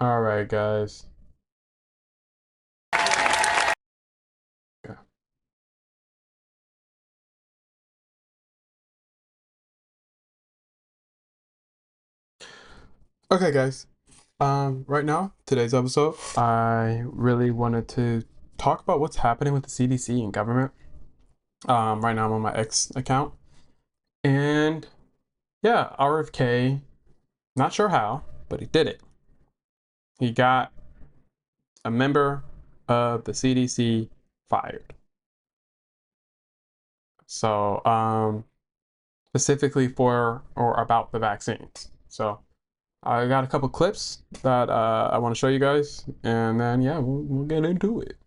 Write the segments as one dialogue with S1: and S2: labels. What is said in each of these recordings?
S1: All right, guys. Okay, okay, guys. Right now, today's episode, I really wanted to talk about what's happening with the CDC and government. Right now I'm on my X account, and yeah, RFK, not sure how, but he did it. He got a member of the CDC fired. So, specifically for or about the vaccines. So, I got a couple clips that I want to show you guys, and then yeah, we'll get into it.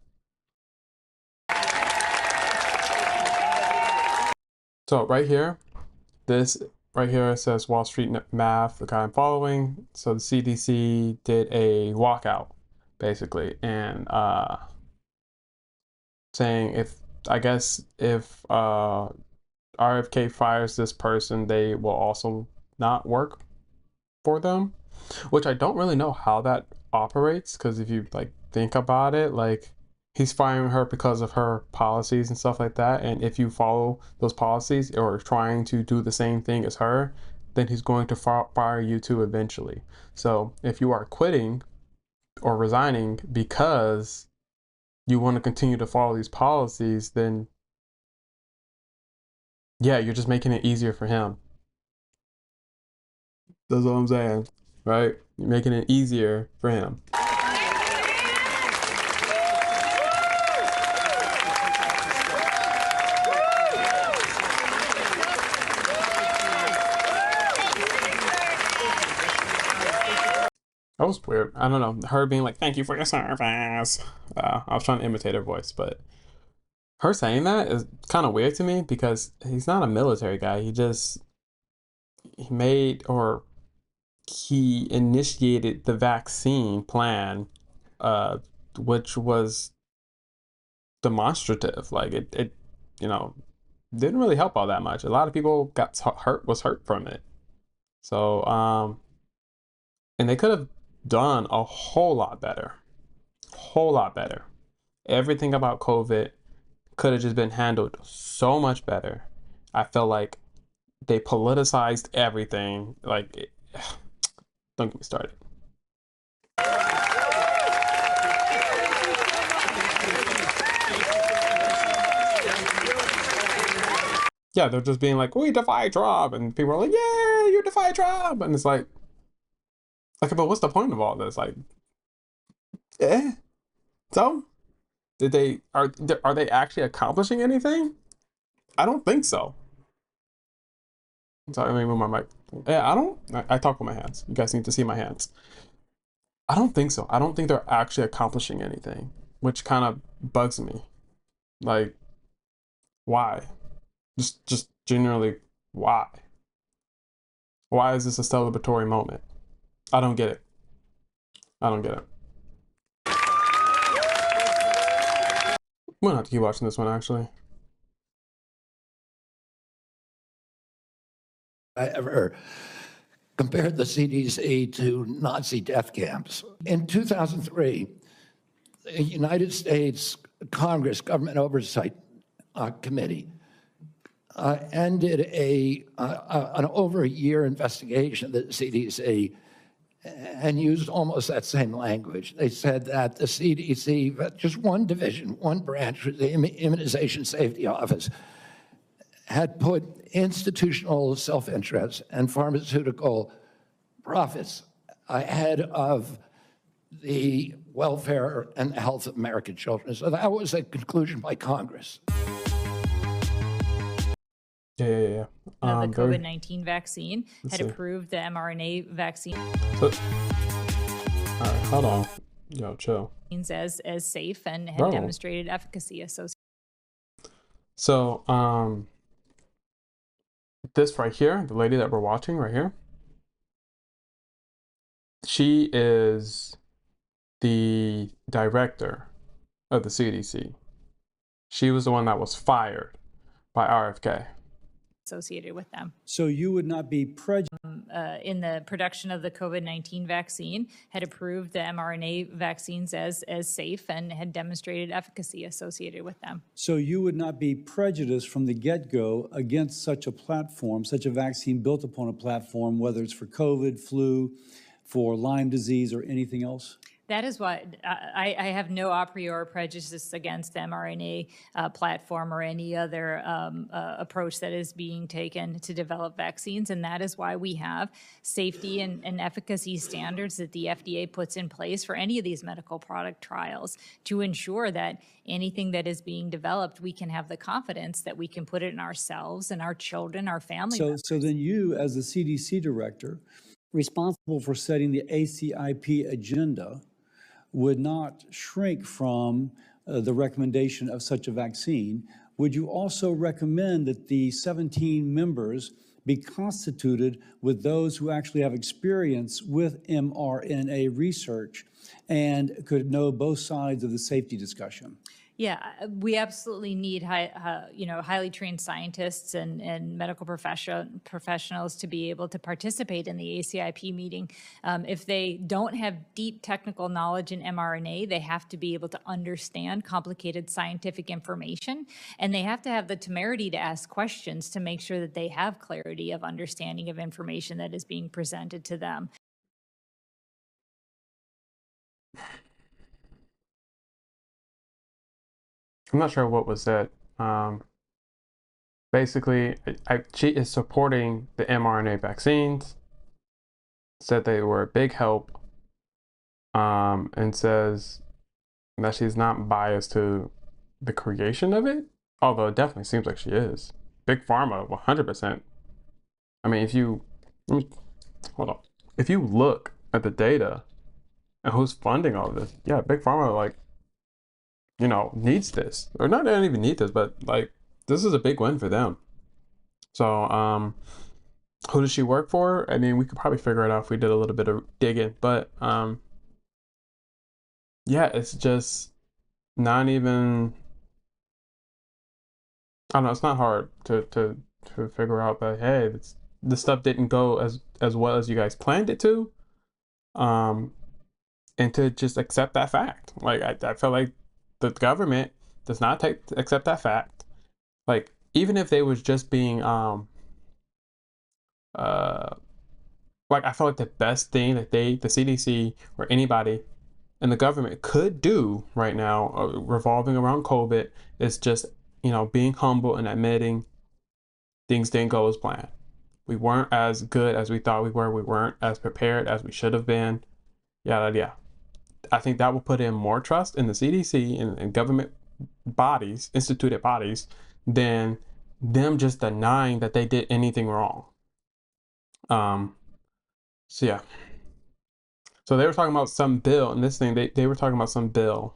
S1: So right here, this right here says Wall Street Math, the guy I'm following. So the CDC did a walkout, basically, and saying if RFK fires this person, they will also not work for them, which I don't really know how that operates, because if you like think about it, like he's firing her because of her policies and stuff like that, and if you follow those policies or trying to do the same thing as her, then he's going to fire you too eventually. So if you are quitting or resigning because you want to continue to follow these policies, then yeah, you're just making it easier for him. That's all I'm saying, right? You're making it easier for him. That was weird. I don't know. Her being like, "Thank you for your service." I was trying to imitate her voice, but her saying that is kind of weird to me because he's not a military guy. He made or he initiated the vaccine plan, uh, which was demonstrative. Like it, you know, didn't really help all that much. A lot of people got hurt from it. So, and they could have done a whole lot better, whole lot better. Everything about COVID could have just been handled so much better. I felt like they politicized everything. Don't get me started. Yeah, they're just being like, "We defy Trump," and people are like, "Yeah, you defy Trump," and it's like, but what's the point of all this? Like, eh? So, are they actually accomplishing anything? I don't think so. Sorry, let me move my mic. Yeah, I talk with my hands. You guys need to see my hands. I don't think so. I don't think they're actually accomplishing anything, which kind of bugs me. Like, why? Just generally, why? Why is this a celebratory moment? I don't get it. I don't get it. I'm gonna have to keep watching this one actually.
S2: I ever compared the CDC to Nazi death camps. In 2003, the United States Congress Government Oversight Committee ended an over a year investigation of the CDC and used almost that same language. They said that the CDC, just one division, one branch, the Immunization Safety Office, had put institutional self-interest and pharmaceutical profits ahead of the welfare and the health of American children. So that was a conclusion by Congress.
S1: Yeah.
S3: The COVID-19 vaccine had approved the mRNA vaccine
S1: all right, hold on. Yo, chill.
S3: as safe and had demonstrated efficacy associated.
S1: So, this right here, the lady that we're watching right here, she is the director of the CDC. She was the one that was fired by RFK.
S3: associated with them.
S4: So you would not be prejudiced
S3: In the production of the COVID-19 vaccine, had approved the mRNA vaccines as safe and had demonstrated efficacy associated with them.
S4: So you would not be prejudiced from the get-go against such a platform, such a vaccine built upon a platform, whether it's for COVID, flu, for Lyme disease, or anything else?
S3: That is why I have no a priori prejudice against the mRNA platform or any other approach that is being taken to develop vaccines. And that is why we have safety and efficacy standards that the FDA puts in place for any of these medical product trials to ensure that anything that is being developed, we can have the confidence that we can put it in ourselves and our children, our family members.
S4: So then you, as the CDC director, responsible for setting the ACIP agenda, would not shrink from the recommendation of such a vaccine. Would you also recommend that the 17 members be constituted with those who actually have experience with mRNA research and could know both sides of the safety discussion?
S3: Yeah, we absolutely need highly trained scientists and medical professionals to be able to participate in the ACIP meeting. If they don't have deep technical knowledge in mRNA, they have to be able to understand complicated scientific information, and they have to have the temerity to ask questions to make sure that they have clarity of understanding of information that is being presented to them.
S1: I'm not sure what was said. Basically, she is supporting the mRNA vaccines, said they were a big help, and says that she's not biased to the creation of it, although it definitely seems like she is. Big Pharma, 100%. I mean, hold on. If you look at the data and who's funding all of this, yeah, Big Pharma, needs this, or not even need this, but this is a big win for them. So who does she work for? I mean, we could probably figure it out if we did a little bit of digging, but yeah, it's just not even, I don't know, it's not hard to figure out that, hey, this stuff didn't go as well as you guys planned it to, and to just accept that fact. I feel like the government does not accept that fact. Even if they was just being I feel like the best thing that the CDC or anybody in the government could do right now, revolving around COVID, is just being humble and admitting things didn't go as planned. We weren't as good as we thought we were. We weren't as prepared as we should have been. Yeah. I think that will put in more trust in the CDC and government bodies, instituted bodies, than them just denying that they did anything wrong. So yeah. So they were talking about some bill, and this thing, they were talking about some bill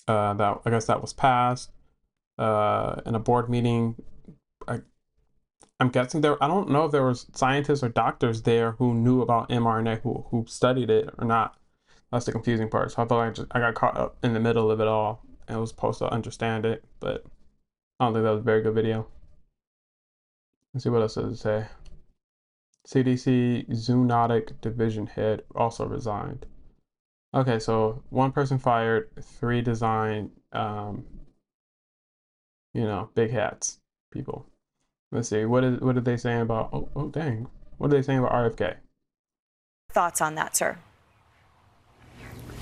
S1: that I guess that was passed in a board meeting. I'm guessing I don't know if there was scientists or doctors there who knew about mRNA, who studied it or not. That's the confusing part. So I feel like I got caught up in the middle of it all and was supposed to understand it, but I don't think that was a very good video. Let's see what else does it say. CDC Zoonotic Division Head also resigned. Okay, so one person fired, 3 design, big hats people. Let's see, what are they saying about, oh dang, what are they saying about RFK?
S5: Thoughts on that, sir?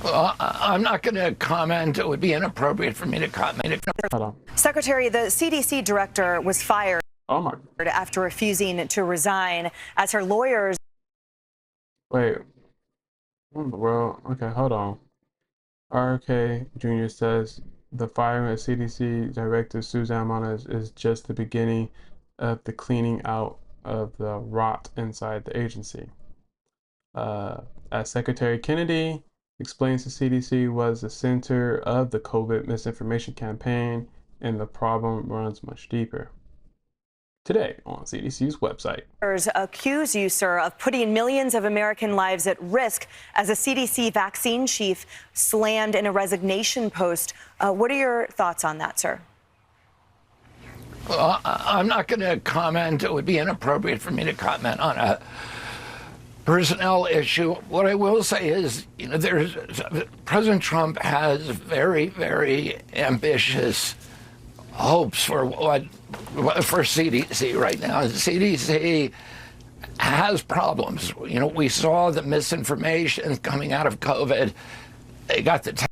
S2: Well, I'm not going to comment. It would be inappropriate for me to comment.
S1: Hold on.
S5: Secretary, the CDC director was fired after refusing to resign as her lawyers.
S1: Wait. What in the world? Okay, hold on. RFK Jr. says the firing of CDC Director Suzanne Mona is just the beginning of the cleaning out of the rot inside the agency. As Secretary Kennedy explains, the CDC was the center of the COVID misinformation campaign, and the problem runs much deeper. Today on CDC's website.
S5: Accuse you, sir, of putting millions of American lives at risk as a CDC vaccine chief slammed in a resignation post. What are your thoughts on that, sir?
S2: Well, I'm not going to comment. It would be inappropriate for me to comment on a personnel issue. What I will say is, President Trump has very, very ambitious hopes for CDC right now. CDC has problems. We saw the misinformation coming out of COVID. They got the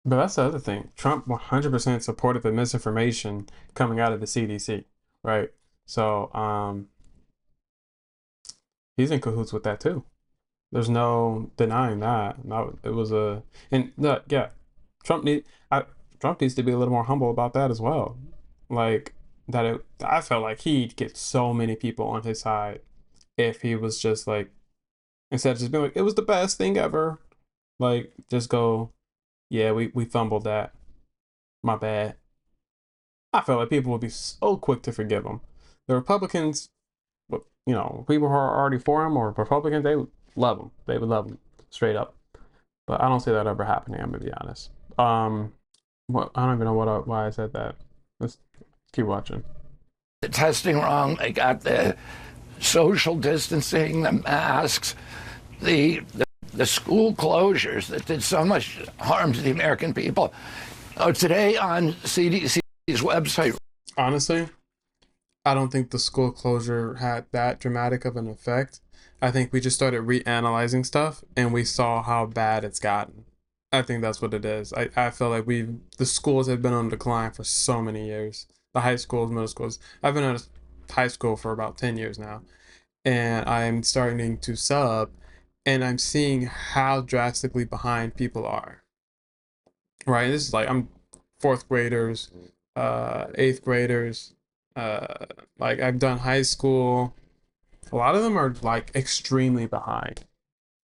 S1: But that's the other thing. Trump 100% supported the misinformation coming out of the CDC, right? So, he's in cahoots with that too. There's no denying that. No, it was yeah, Trump needs to be a little more humble about that as well. Like I felt like he'd get so many people on his side if he was just like, instead of just being like, it was the best thing ever. Like, just go, yeah, we fumbled that. My bad. I felt like people would be so quick to forgive him. The Republicans, people who are already for him or Republicans, they would love him. They would love him straight up. But I don't see that ever happening. I'm gonna be honest. I don't even know why I said that. Let's keep watching.
S2: The testing wrong. They got the social distancing, the masks, the school closures that did so much harm to the American people. Today on CDC's website.
S1: Honestly, I don't think the school closure had that dramatic of an effect. I think we just started reanalyzing stuff and we saw how bad it's gotten. I think that's what it is. I feel like the schools have been on decline for so many years. The high schools, middle schools. I've been at high school for about 10 years now. And I'm starting to sub and I'm seeing how drastically behind people are. Right? This is like, I'm fourth graders, eighth graders, like I've done high school. A lot of them are like extremely behind.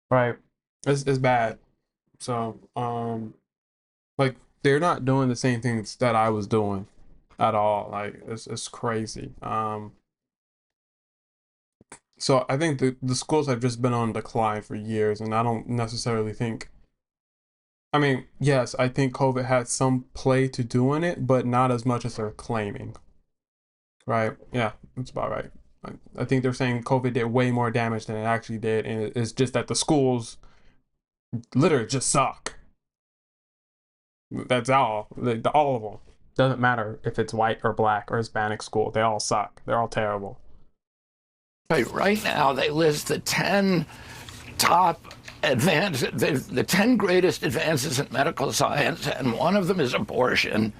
S1: Right? It's bad. So, like they're not doing the same things that I was doing at all. Like it's crazy. So I think the schools have just been on decline for years, and I don't necessarily think. I mean, yes, I think COVID had some play to do in it, but not as much as they're claiming. Right? Yeah, that's about right. I think they're saying COVID did way more damage than it actually did, and it's just that the schools literally just suck. That's all. All of them. Doesn't matter if it's white or black or Hispanic school. They all suck. They're all terrible.
S2: Right now, they list the 10 top the 10 greatest advances in medical science, and one of them is abortion.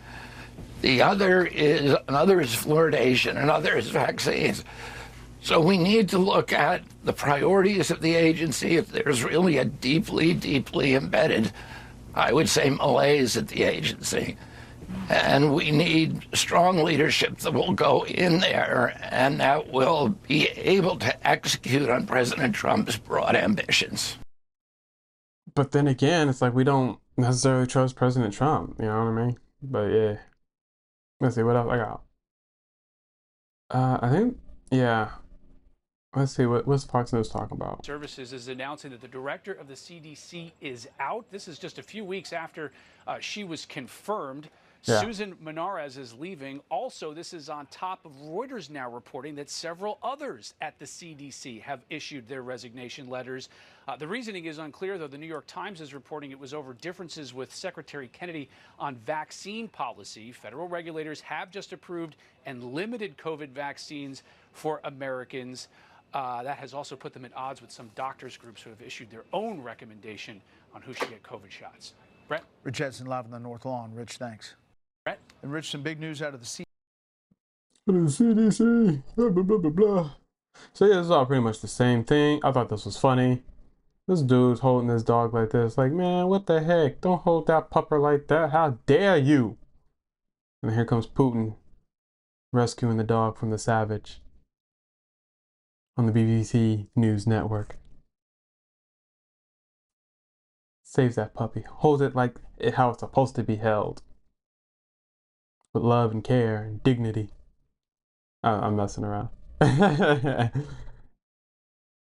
S2: Another is fluoridation, another is vaccines. So we need to look at the priorities of the agency. If there's really a deeply, deeply embedded, I would say, malaise at the agency. And we need strong leadership that will go in there and that will be able to execute on President Trump's broad ambitions.
S1: But then again, it's like we don't necessarily trust President Trump, you know what I mean? But yeah. Let's see, what else I got? I think, yeah. Let's see, what's Fox News talking about?
S6: Services is announcing that the director of the CDC is out. This is just a few weeks after she was confirmed. Yeah. Susan Menarez is leaving. Also, this is on top of Reuters now reporting that several others at the CDC have issued their resignation letters. The reasoning is unclear, though. The New York Times is reporting it was over differences with Secretary Kennedy on vaccine policy. Federal regulators have just approved and limited COVID vaccines for Americans. That has also put them at odds with some doctors groups who have issued their own recommendation on who should get COVID shots. Brett?
S7: Rich Edson live on the North Lawn. Rich, thanks.
S6: Brett?
S7: And Rich, some big news out of the
S1: CDC. Blah, blah, blah, blah, blah. So yeah, this is all pretty much the same thing. I thought this was funny. This dude's holding his dog like this. Like, man, what the heck? Don't hold that pupper like that. How dare you? And here comes Putin rescuing the dog from the savage on the BBC News Network. Saves that puppy. Holds it like how it's supposed to be held. With love and care and dignity. I'm messing around.